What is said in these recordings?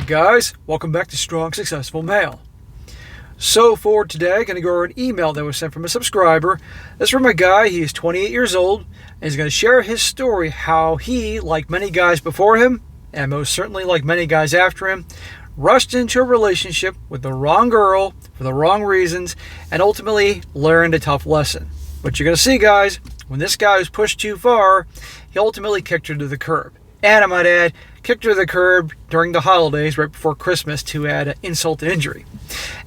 guys, welcome back to Strong Successful Male. So for today, I'm going to go over an email that was sent from a subscriber. This is from a guy. He is 28 years old, and he's going to share his story, how he, like many guys before him, and most certainly like many guys after him, rushed into a relationship with the wrong girl for the wrong reasons, and ultimately learned a tough lesson. But you're going to see, guys, when this guy was pushed too far, he ultimately kicked her to the curb. And I might add, kicked her to the curb during the holidays right before Christmas to add insult to injury.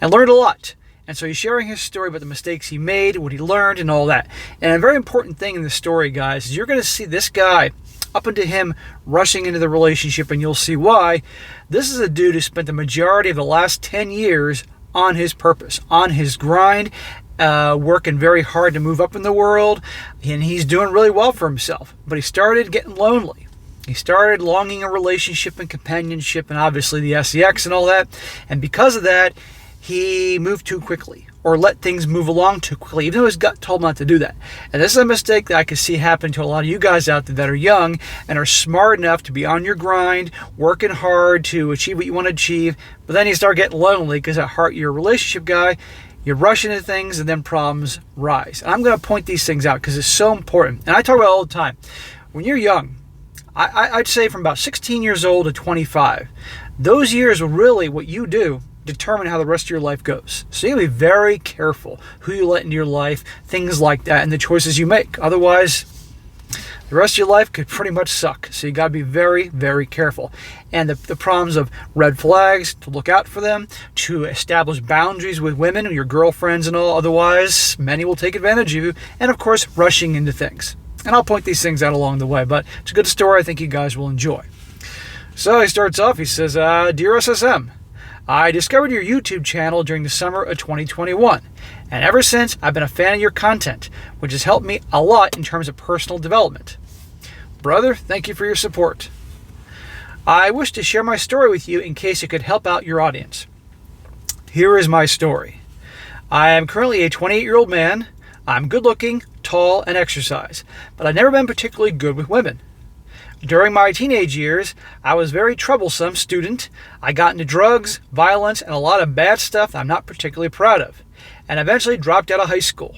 And learned a lot. And so he's sharing his story about the mistakes he made, what he learned, and all that. And a very important thing in the story, guys, is you're going to see this guy, up into him rushing into the relationship, and you'll see why. This is a dude who spent the majority of the last 10 years on his purpose, on his grind, working very hard to move up in the world, and he's doing really well for himself. But he started getting lonely. He started longing a relationship and companionship and obviously the sex and all that. And because of that, he moved too quickly or let things move along too quickly, even though his gut told him not to do that. And this is a mistake that I can see happen to a lot of you guys out there that are young and are smart enough to be on your grind, working hard to achieve what you want to achieve. But then you start getting lonely because at heart you're a relationship guy. You rush into things and then problems rise. And I'm going to point these things out because it's so important. And I talk about it all the time. When you're young, I'd say from about 16 years old to 25, those years will really, what you do, determine how the rest of your life goes. So you have to be very careful who you let into your life, things like that, and the choices you make. Otherwise, the rest of your life could pretty much suck. So you got to be very, very careful. And the problems of red flags, to look out for them, to establish boundaries with women, your girlfriends and all. Otherwise, many will take advantage of you. And of course, rushing into things. And I'll point these things out along the way, but it's a good story I think you guys will enjoy. So he starts off, he says, Dear SSM, I discovered your YouTube channel during the summer of 2021, and ever since I've been a fan of your content, which has helped me a lot in terms of personal development. Brother, thank you for your support. I wish to share my story with you in case it could help out your audience. Here is my story. I am currently a 28-year-old man. I'm good looking, tall, and exercise, but I've never been particularly good with women. During my teenage years, I was a very troublesome student. I got into drugs, violence, and a lot of bad stuff that I'm not particularly proud of, and eventually dropped out of high school.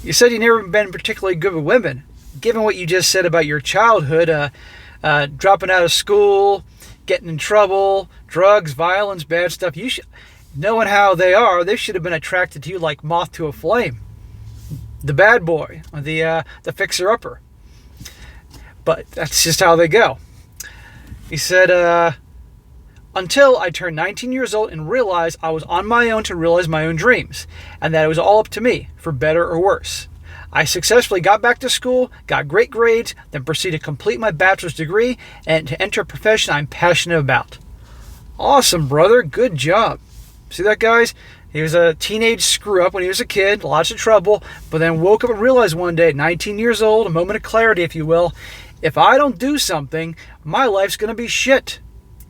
You said you've never been particularly good with women. Given what you just said about your childhood, dropping out of school, getting in trouble, drugs, violence, bad stuff, you should... Knowing how they are, they should have been attracted to you like moth to a flame. The bad boy, the fixer-upper. But that's just how they go. He said, until I turned 19 years old and realized I was on my own to realize my own dreams, and that it was all up to me, for better or worse. I successfully got back to school, got great grades, then proceeded to complete my bachelor's degree and to enter a profession I'm passionate about. Awesome, brother. Good job. See that, guys? He was a teenage screw-up when he was a kid, lots of trouble, but then woke up and realized one day at 19 years old, a moment of clarity, if you will, if I don't do something, my life's going to be shit.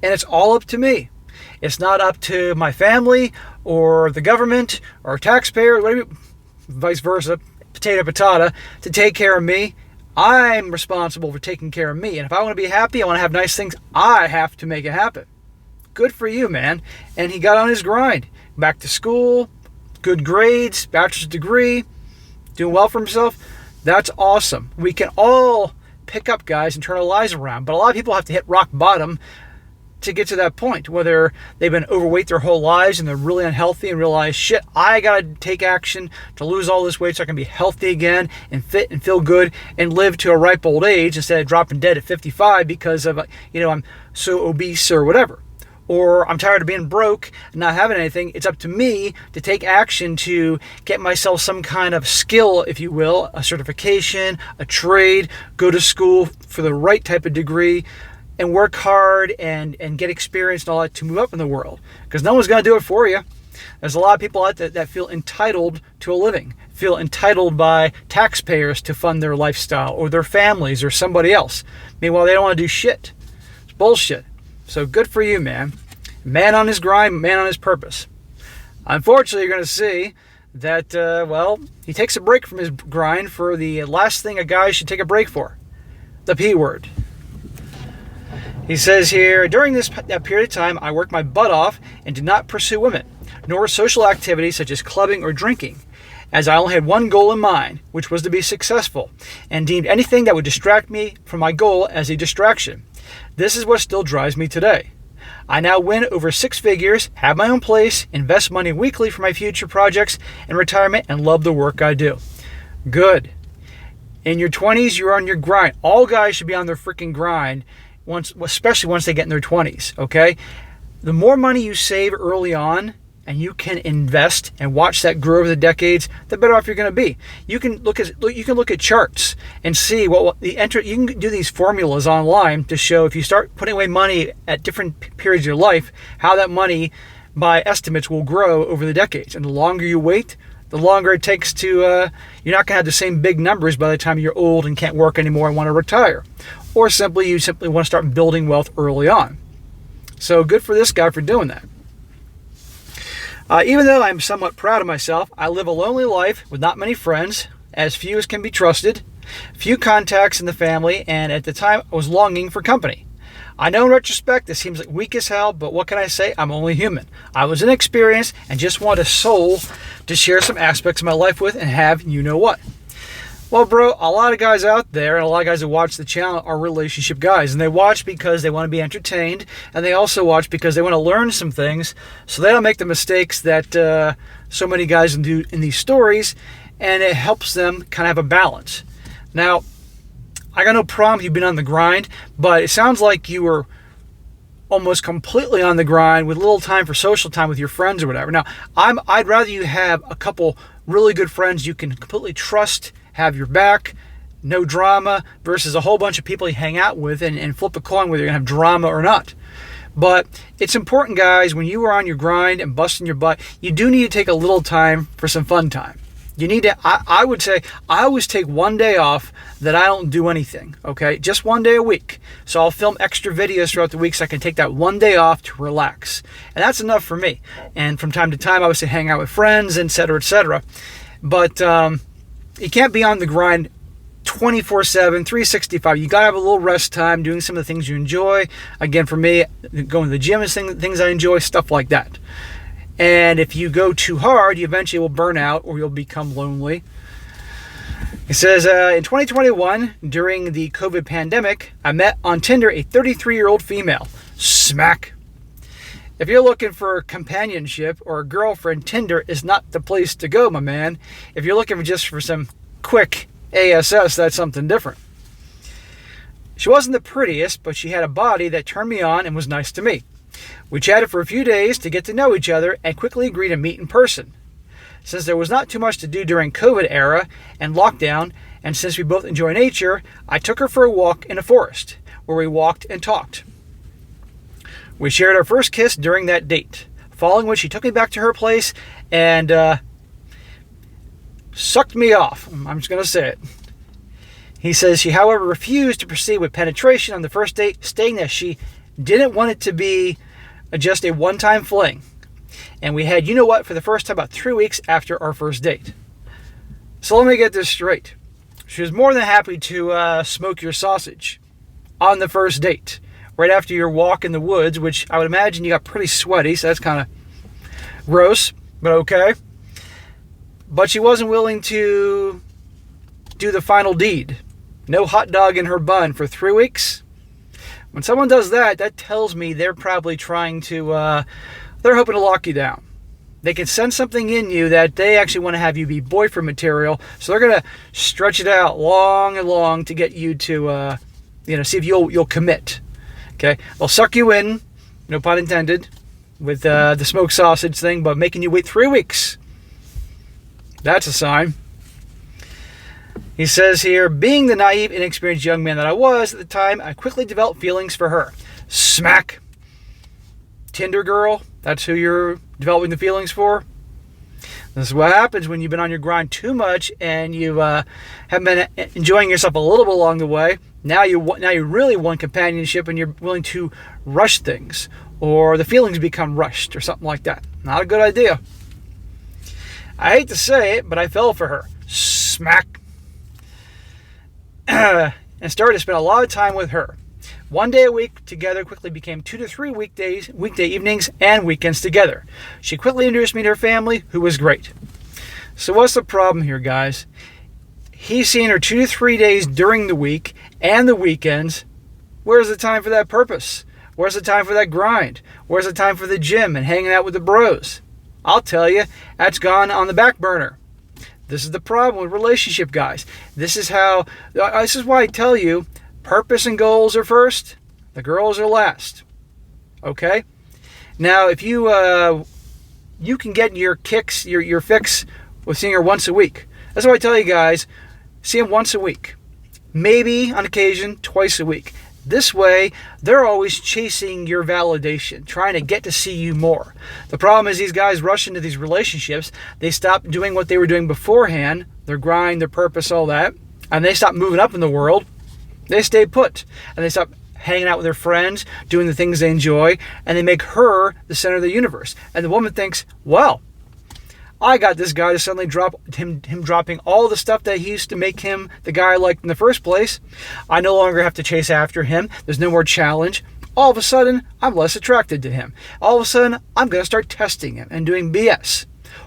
And it's all up to me. It's not up to my family or the government or taxpayers, whatever, vice versa, potato, to take care of me. I'm responsible for taking care of me. And if I want to be happy, I want to have nice things, I have to make it happen. Good for you, man. And he got on his grind. Back to school, good grades, bachelor's degree, doing well for himself. That's awesome. We can all pick up, guys, and turn our lives around. But a lot of people have to hit rock bottom to get to that point, whether they've been overweight their whole lives and they're really unhealthy and realize, shit, I got to take action to lose all this weight so I can be healthy again and fit and feel good and live to a ripe old age instead of dropping dead at 55 because of, I'm so obese or whatever. Or I'm tired of being broke and not having anything. It's up to me to take action to get myself some kind of skill, if you will, a certification, a trade, go to school for the right type of degree, and work hard and get experience and all that to move up in the world. Because no one's going to do it for you. There's a lot of people out there that feel entitled to a living, feel entitled by taxpayers to fund their lifestyle or their families or somebody else. Meanwhile, they don't want to do shit. It's bullshit. So good for you, man. Man on his grind, man on his purpose. Unfortunately, you're going to see that, he takes a break from his grind for the last thing a guy should take a break for. The P word. He says here, during that period of time, I worked my butt off and did not pursue women, nor social activities such as clubbing or drinking, as I only had one goal in mind, which was to be successful, and deemed anything that would distract me from my goal as a distraction. This is what still drives me today. I now win over 6 figures, have my own place, invest money weekly for my future projects and retirement, and love the work I do. Good. In your 20s, you're on your grind. All guys should be on their freaking grind, especially once they get in their 20s, okay? The more money you save early on and you can invest and watch that grow over the decades, the better off you're going to be. You can look at charts and see what you can do these formulas online to show if you start putting away money at different periods of your life, how that money by estimates will grow over the decades. And the longer you wait, the longer it takes to, you're not going to have the same big numbers by the time you're old and can't work anymore and want to retire. Or you simply want to start building wealth early on. So good for this guy for doing that. Even though I'm somewhat proud of myself, I live a lonely life with not many friends, as few as can be trusted, few contacts in the family, and at the time I was longing for company. I know in retrospect this seems like weak as hell, but what can I say? I'm only human. I was inexperienced and just want a soul to share some aspects of my life with and have you know what. Well, bro, a lot of guys out there and a lot of guys who watch the channel are relationship guys, and they watch because they want to be entertained, and they also watch because they want to learn some things so they don't make the mistakes that so many guys do in these stories, and it helps them kind of have a balance. Now, I got no problem you've been on the grind, but it sounds like you were almost completely on the grind with little time for social time with your friends or whatever. Now, I'd rather you have a couple really good friends you can completely trust, have your back, no drama, versus a whole bunch of people you hang out with and flip a coin whether you're going to have drama or not. But it's important, guys, when you are on your grind and busting your butt, you do need to take a little time for some fun time. You need to, I would say, I always take one day off that I don't do anything, okay? Just one day a week. So I'll film extra videos throughout the week so I can take that one day off to relax. And that's enough for me. And from time to time, I would say hang out with friends, etc., etc. But you can't be on the grind 24/7, 365. You got to have a little rest time, doing some of the things you enjoy. Again, for me, going to the gym is things I enjoy, stuff like that. And if you go too hard, you eventually will burn out or you'll become lonely. It says, in 2021, during the COVID pandemic, I met on Tinder a 33-year-old female. Smack. If you're looking for companionship or a girlfriend, Tinder is not the place to go, my man. If you're looking for some quick ASS, that's something different. She wasn't the prettiest, but she had a body that turned me on and was nice to me. We chatted for a few days to get to know each other and quickly agreed to meet in person. Since there was not too much to do during COVID era and lockdown, and since we both enjoy nature, I took her for a walk in a forest, where we walked and talked. We shared our first kiss during that date, following which she took me back to her place and sucked me off. I'm just going to say it. He says she, however, refused to proceed with penetration on the first date, stating that she didn't want it to be just a one-time fling. And we had, you know what, for the first time about 3 weeks after our first date. So let me get this straight. She was more than happy to smoke your sausage on the first date, right after your walk in the woods, which I would imagine you got pretty sweaty, so that's kind of gross, but okay. But she wasn't willing to do the final deed. No hot dog in her bun for 3 weeks. When someone does that, that tells me they're probably trying to, they're hoping to lock you down. They can sense something in you that they actually want to have you be boyfriend material, so they're going to stretch it out long and long to get you to, see if you'll commit. Okay, they'll suck you in, no pun intended, with the smoked sausage thing, but making you wait 3 weeks. That's a sign. He says here, being the naive, inexperienced young man that I was at the time, I quickly developed feelings for her. Smack. Tinder Girl, that's who you're developing the feelings for. This is what happens when you've been on your grind too much and you have been enjoying yourself a little bit along the way. Now you really want companionship and you're willing to rush things, or the feelings become rushed or something like that. Not a good idea. I hate to say it, but I fell for her. Smack. And started to spend a lot of time with her. 1 day a week together quickly became 2 to 3 weekday evenings, and weekends together. She quickly introduced me to her family, who was great. So what's the problem here, guys? He's seeing her 2 to 3 days during the week and the weekends. Where's the time for that purpose? Where's the time for that grind? Where's the time for the gym and hanging out with the bros? I'll tell you, that's gone on the back burner. This is the problem with relationship, guys. This is why I tell you, purpose and goals are first, the girls are last. Okay? Now, if you can get your kicks, your fix with seeing her once a week. That's why I tell you guys, see them once a week. Maybe on occasion, twice a week. This way, they're always chasing your validation, trying to get to see you more. The problem is these guys rush into these relationships. They stop doing what they were doing beforehand, their grind, their purpose, all that, and they stop moving up in the world. They stay put, and they stop hanging out with their friends, doing the things they enjoy, and they make her the center of the universe. And the woman thinks, well, I got this guy to suddenly drop him dropping all the stuff that he used to make him the guy I liked in the first place. I no longer have to chase after him. There's no more challenge. All of a sudden, I'm less attracted to him. All of a sudden, I'm going to start testing him and doing BS.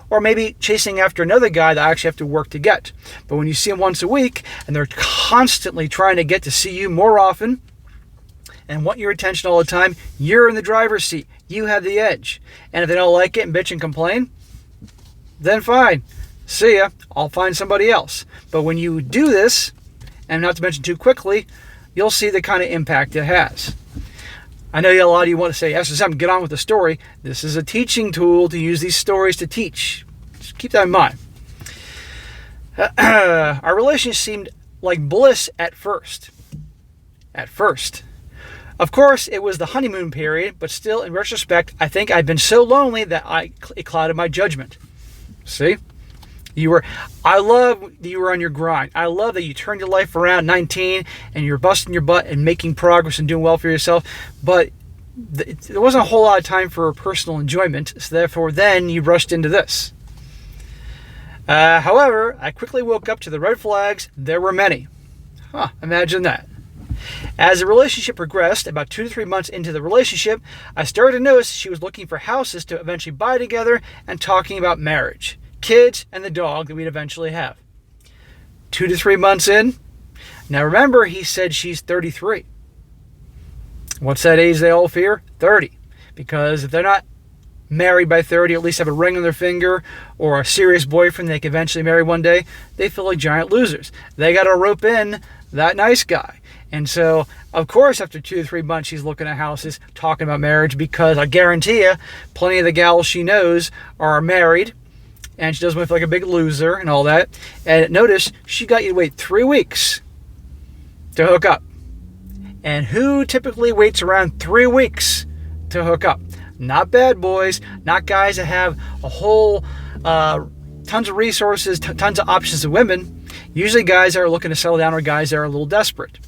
Or maybe chasing after another guy that I actually have to work to get. But when you see him once a week, and they're constantly trying to get to see you more often, and want your attention all the time, you're in the driver's seat. You have the edge. And if they don't like it and bitch and complain, then fine. See ya. I'll find somebody else. But when you do this, and not to mention too quickly, you'll see the kind of impact it has. I know a lot of you want to say, SSM, get on with the story. This is a teaching tool to use these stories to teach. Just keep that in mind. Our relationship seemed like bliss at first. At first. Of course, it was the honeymoon period, but still, in retrospect, I think I'd been so lonely that it clouded my judgment. See? I love that you were on your grind. I love that you turned your life around 19 and you're busting your butt and making progress and doing well for yourself. But there wasn't a whole lot of time for personal enjoyment. So therefore, then you rushed into this. However, I quickly woke up to the red flags. There were many. Imagine that. As the relationship progressed, about 2 to 3 months into the relationship, I started to notice she was looking for houses to eventually buy together and talking about marriage, kids, and the dog that we'd eventually have. 2 to 3 months in. Now remember, he said she's 33. What's that age they all fear? 30. Because if they're not married by 30, at least have a ring on their finger or a serious boyfriend they can eventually marry one day, they feel like giant losers. They got to rope in that nice guy. And so, of course, after 2 to 3 months, she's looking at houses, talking about marriage, because I guarantee you, plenty of the gals she knows are married, and she doesn't feel like a big loser and all that. And notice, she got you to wait 3 weeks to hook up. And who typically waits around 3 weeks to hook up? Not bad boys, not guys that have a whole tons of resources, tons of options of women. Usually guys that are looking to settle down are guys that are a little desperate.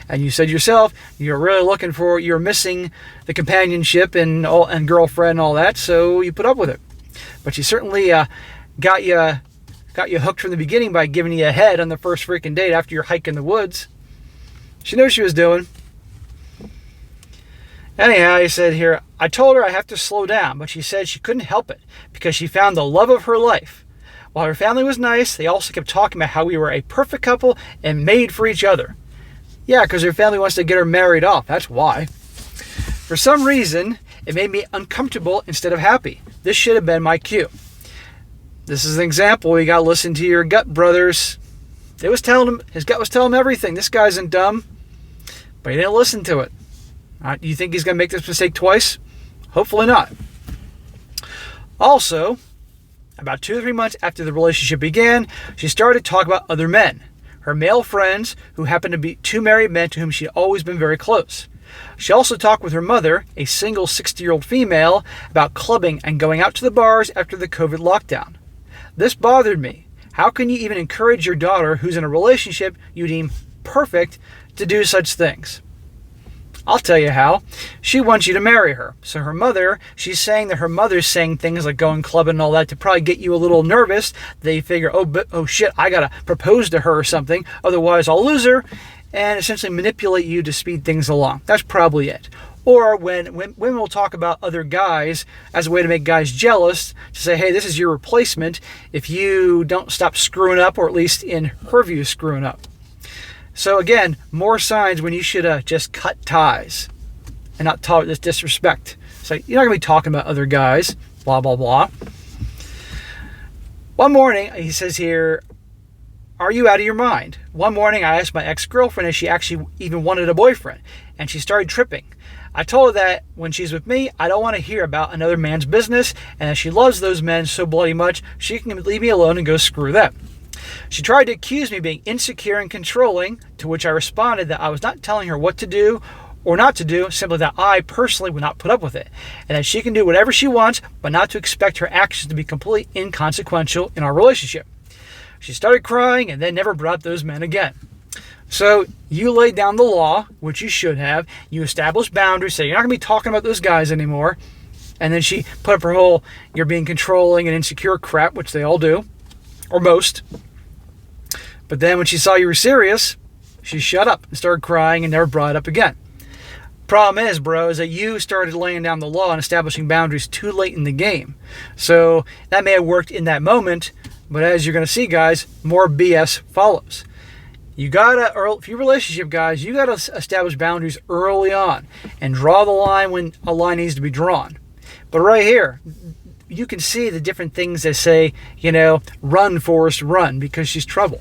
And you said yourself, you're missing the companionship and girlfriend and all that, so you put up with it. But she certainly got you hooked from the beginning by giving you a head on the first freaking date after your hike in the woods. She knew what she was doing. Anyhow, he said here, I told her I have to slow down, but she said she couldn't help it because she found the love of her life. While her family was nice, they also kept talking about how we were a perfect couple and made for each other. Yeah, because her family wants to get her married off. That's why. For some reason, it made me uncomfortable instead of happy. This should have been my cue. This is an example. You got to listen to your gut, brothers. His gut was telling him everything. This guy isn't dumb, but he didn't listen to it. You think he's going to make this mistake twice? Hopefully not. Also, about 2 to 3 months after the relationship began, she started to talk about other men. Her male friends, who happened to be 2 married men to whom she had always been very close. She also talked with her mother, a single 60-year-old female, about clubbing and going out to the bars after the COVID lockdown. This bothered me. How can you even encourage your daughter, who's in a relationship you deem perfect, to do such things? I'll tell you how. She wants you to marry her. So she's saying that her mother's saying things like going clubbing and all that to probably get you a little nervous. They figure, oh shit, I gotta propose to her or something, otherwise I'll lose her. and essentially manipulate you to speed things along. That's probably it. Or when women will talk about other guys as a way to make guys jealous, to say, hey, this is your replacement if you don't stop screwing up, or at least in her view, screwing up. So again, more signs when you should just cut ties and not tolerate this disrespect. So you're not going to be talking about other guys, blah, blah, blah. One morning, he says here, are you out of your mind? One morning, I asked my ex-girlfriend if she actually even wanted a boyfriend, and she started tripping. I told her that when she's with me, I don't want to hear about another man's business, and that she loves those men so bloody much, she can leave me alone and go screw them. She tried to accuse me of being insecure and controlling, to which I responded that I was not telling her what to do or not to do, simply that I personally would not put up with it, and that she can do whatever she wants, but not to expect her actions to be completely inconsequential in our relationship. She started crying and then never brought up those men again. So you laid down the law, which you should have. You established boundaries, say you're not going to be talking about those guys anymore. And then she put up her whole, you're being controlling and insecure crap, which they all do, or most. But then when she saw you were serious, she shut up and started crying and never brought it up again. Problem is, bro, is that you started laying down the law and establishing boundaries too late in the game. So that may have worked in that moment, but as you're going to see, guys, more BS follows. You gotta, if you're relationship guys, you gotta establish boundaries early on and draw the line when a line needs to be drawn. But right here, you can see the different things that say, run, Forrest, run, because she's trouble.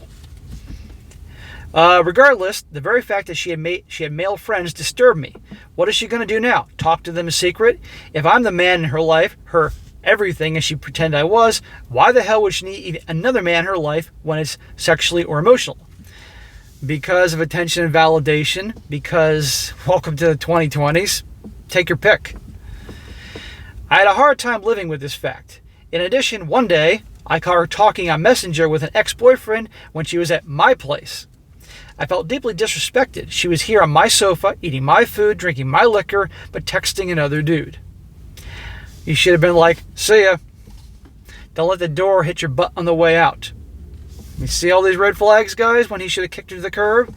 Regardless, the very fact that she had male friends disturbed me. What is she going to do now? Talk to them in secret? If I'm the man in her life, her everything as she pretended I was, why the hell would she need another man in her life when it's sexually or emotional? Because of attention and validation? Because welcome to the 2020s? Take your pick. I had a hard time living with this fact. In addition, one day, I caught her talking on Messenger with an ex-boyfriend when she was at my place. I felt deeply disrespected. She was here on my sofa, eating my food, drinking my liquor, but texting another dude. You should have been like, see ya. Don't let the door hit your butt on the way out. You see all these red flags, guys, when he should have kicked her to the curb?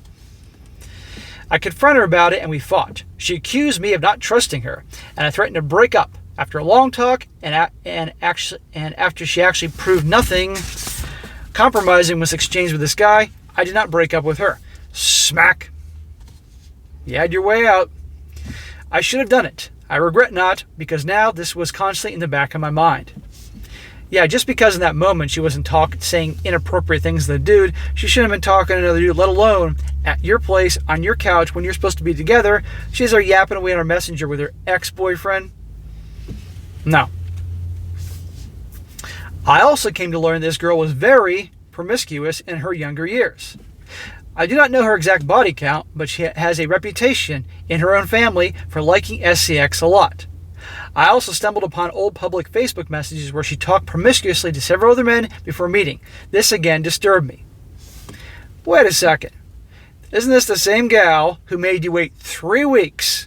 I confronted her about it and we fought. She accused me of not trusting her, and I threatened to break up. After a long talk and after she actually proved nothing compromising was exchanged with this guy, I did not break up with her. Smack. You had your way out. I should have done it. I regret not, because now this was constantly in the back of my mind. Yeah, just because in that moment she wasn't saying inappropriate things to the dude, she shouldn't have been talking to another dude, let alone at your place, on your couch, when you're supposed to be together. She's there yapping away on her Messenger with her ex-boyfriend. No. I also came to learn this girl was very promiscuous in her younger years. I do not know her exact body count, but she has a reputation in her own family for liking SCX a lot. I also stumbled upon old public Facebook messages where she talked promiscuously to several other men before meeting. This again disturbed me. Wait a second. Isn't this the same gal who made you wait 3 weeks?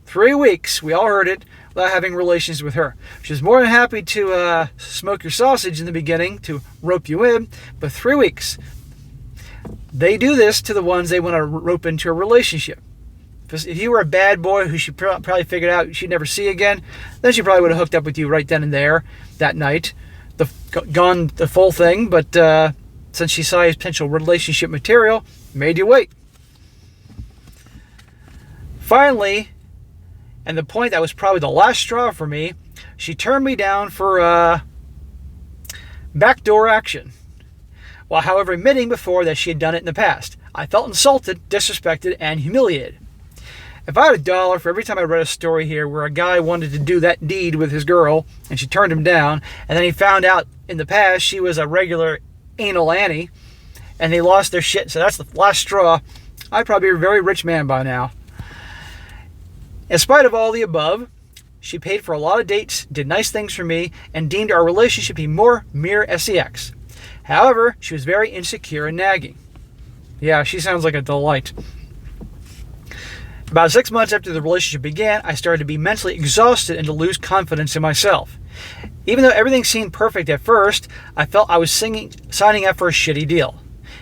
3 weeks, we all heard it, without having relations with her. She was more than happy to smoke your sausage in the beginning to rope you in, but 3 weeks. They do this to the ones they want to rope into a relationship. If you were a bad boy who she probably figured out she'd never see again, then she probably would have hooked up with you right then and there that night, gone the full thing. But since she saw his potential relationship material, made you wait. Finally, and the point that was probably the last straw for me, she turned me down for backdoor action, while however admitting before that she had done it in the past. I felt insulted, disrespected, and humiliated. If I had $1 for every time I read a story here where a guy wanted to do that deed with his girl and she turned him down, and then he found out in the past she was a regular anal Annie and they lost their shit, so that's the last straw, I'd probably be a very rich man by now. In spite of all the above, she paid for a lot of dates, did nice things for me, and deemed our relationship to be more mere sex. However, she was very insecure and nagging. Yeah, she sounds like a delight. About 6 months after the relationship began, I started to be mentally exhausted and to lose confidence in myself. Even though everything seemed perfect at first, I felt I was signing up for a shitty deal.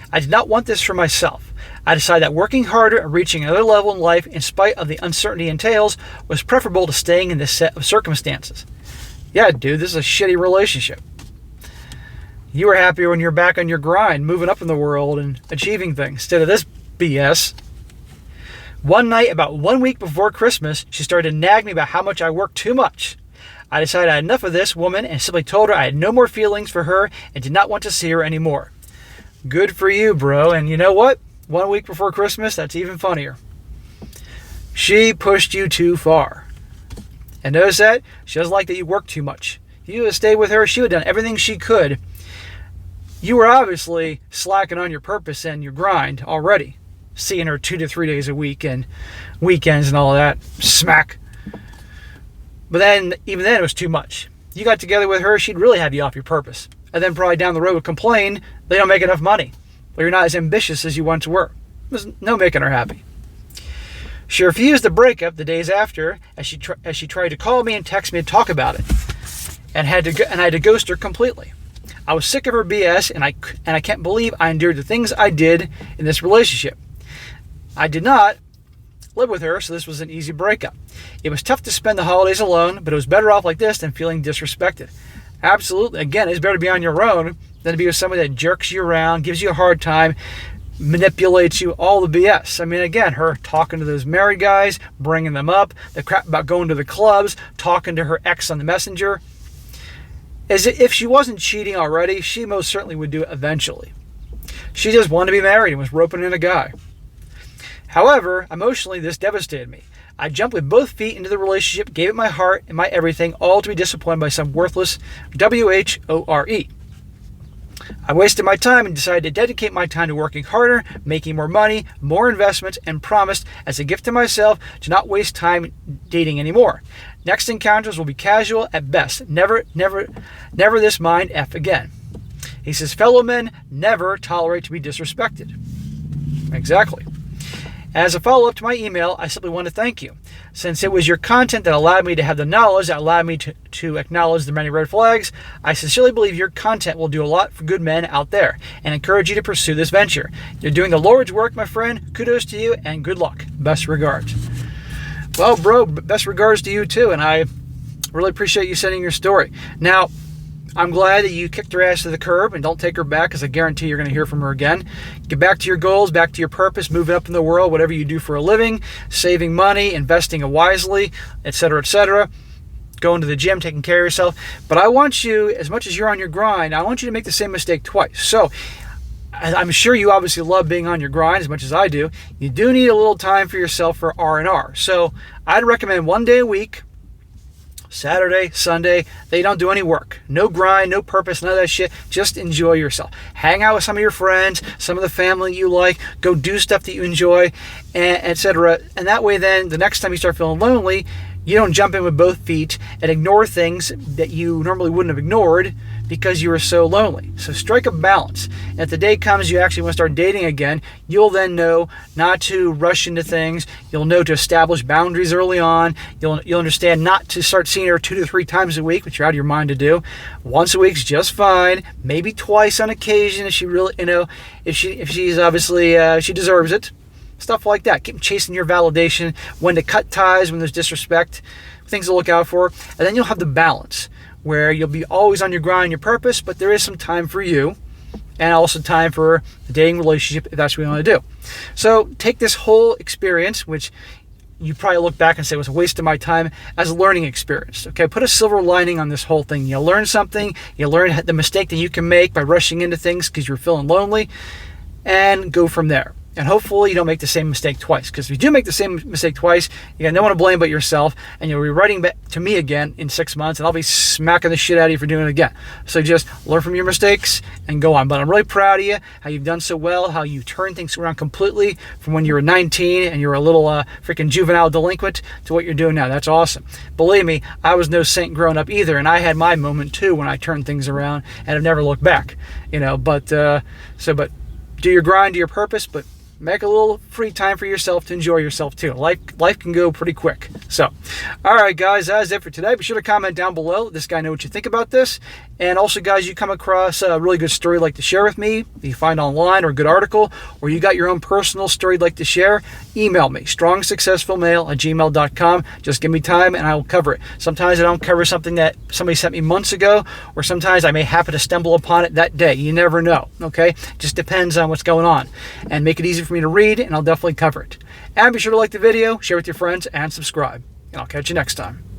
I did not want this for myself. I decided that working harder and reaching another level in life, in spite of the uncertainty it entails, was preferable to staying in this set of circumstances. Yeah, dude, this is a shitty relationship. You were happier when you're back on your grind, moving up in the world and achieving things, instead of this BS. One night, about 1 week before Christmas, she started to nag me about how much I worked too much. I decided I had enough of this woman and simply told her I had no more feelings for her and did not want to see her anymore. Good for you, bro. And you know what? 1 week before Christmas, that's even funnier. She pushed you too far. And notice that? She doesn't like that you work too much. If you had stayed with her, she would have done everything she could. You were obviously slacking on your purpose and your grind already. Seeing her 2 to 3 days a week and weekends and all that smack. But then, even then, it was too much. You got together with her, she'd really have you off your purpose. And then probably down the road would complain they don't make enough money. Or you're not as ambitious as you once were. There's no making her happy. She refused the breakup the days after as she tried to call me and text me and talk about it. And I had to ghost her completely. I was sick of her BS and I can't believe I endured the things I did in this relationship. I did not live with her, so this was an easy breakup. It was tough to spend the holidays alone, but it was better off like this than feeling disrespected. Absolutely. Again, it's better to be on your own than to be with somebody that jerks you around, gives you a hard time, manipulates you, all the BS. I mean, again, her talking to those married guys, bringing them up, the crap about going to the clubs, talking to her ex on the messenger. As if she wasn't cheating already, she most certainly would do it eventually. She just wanted to be married and was roping in a guy. However, emotionally, this devastated me. I jumped with both feet into the relationship, gave it my heart and my everything, all to be disappointed by some worthless WHORE. I wasted my time and decided to dedicate my time to working harder, making more money, more investments, and promised, as a gift to myself, to not waste time dating anymore. Next encounters will be casual at best. Never this mind F again. He says, fellow men never tolerate to be disrespected. Exactly. As a follow-up to my email, I simply want to thank you. Since it was your content that allowed me to have the knowledge that allowed me to acknowledge the many red flags, I sincerely believe your content will do a lot for good men out there and encourage you to pursue this venture. You're doing the Lord's work, my friend. Kudos to you and good luck. Best regards. Well, bro, best regards to you too, and I really appreciate you sending your story. Now, I'm glad that you kicked her ass to the curb and don't take her back, because I guarantee you're going to hear from her again. Get back to your goals, back to your purpose, moving up in the world, whatever you do for a living, saving money, investing wisely, etc., etc., going to the gym, taking care of yourself. But I want you, as much as you're on your grind, I want you to make the same mistake twice. So I'm sure you obviously love being on your grind as much as I do. You do need a little time for yourself for R&R. So I'd recommend 1 day a week, Saturday, Sunday, they don't do any work. No grind, no purpose, none of that shit. Just enjoy yourself. Hang out with some of your friends, some of the family you like. Go do stuff that you enjoy, etc. And that way then, the next time you start feeling lonely, you don't jump in with both feet and ignore things that you normally wouldn't have ignored because you were so lonely. So strike a balance. And if the day comes you actually want to start dating again, you'll then know not to rush into things. You'll know to establish boundaries early on. You'll understand not to start seeing her 2 to 3 times a week, which you're out of your mind to do. Once a week's just fine. Maybe twice on occasion if she really, if she's obviously, she deserves it. Stuff like that. Keep chasing your validation. When to cut ties, when there's disrespect. Things to look out for. And then you'll have the balance where you'll be always on your grind, your purpose, but there is some time for you and also time for the dating relationship if that's what you want to do. So take this whole experience, which you probably look back and say was a waste of my time, as a learning experience. Okay, put a silver lining on this whole thing. You learn something. You learn the mistake that you can make by rushing into things because you're feeling lonely, and go from there. And hopefully you don't make the same mistake twice. Because if you do make the same mistake twice, you got no one to blame but yourself. And you'll be writing back to me again in 6 months. And I'll be smacking the shit out of you for doing it again. So just learn from your mistakes and go on. But I'm really proud of you. How you've done so well. How you turned things around completely from when you were 19 and you were a little freaking juvenile delinquent to what you're doing now. That's awesome. Believe me, I was no saint growing up either. And I had my moment too when I turned things around. And I've never looked back. But do your grind, do your purpose. But make a little free time for yourself to enjoy yourself too. Life can go pretty quick. So, all right, guys, that's it for today. Be sure to comment down below. Let this guy know what you think about this. And also, guys, you come across a really good story you'd like to share with me, you find online, or a good article, or you got your own personal story you'd like to share, email me, strongsuccessfulmale@gmail.com. Just give me time and I will cover it. Sometimes I don't cover something that somebody sent me months ago, or sometimes I may happen to stumble upon it that day. You never know, okay? Just depends on what's going on. And make it easy for me to read, and I'll definitely cover it. And be sure to like the video, share with your friends, and subscribe. And I'll catch you next time.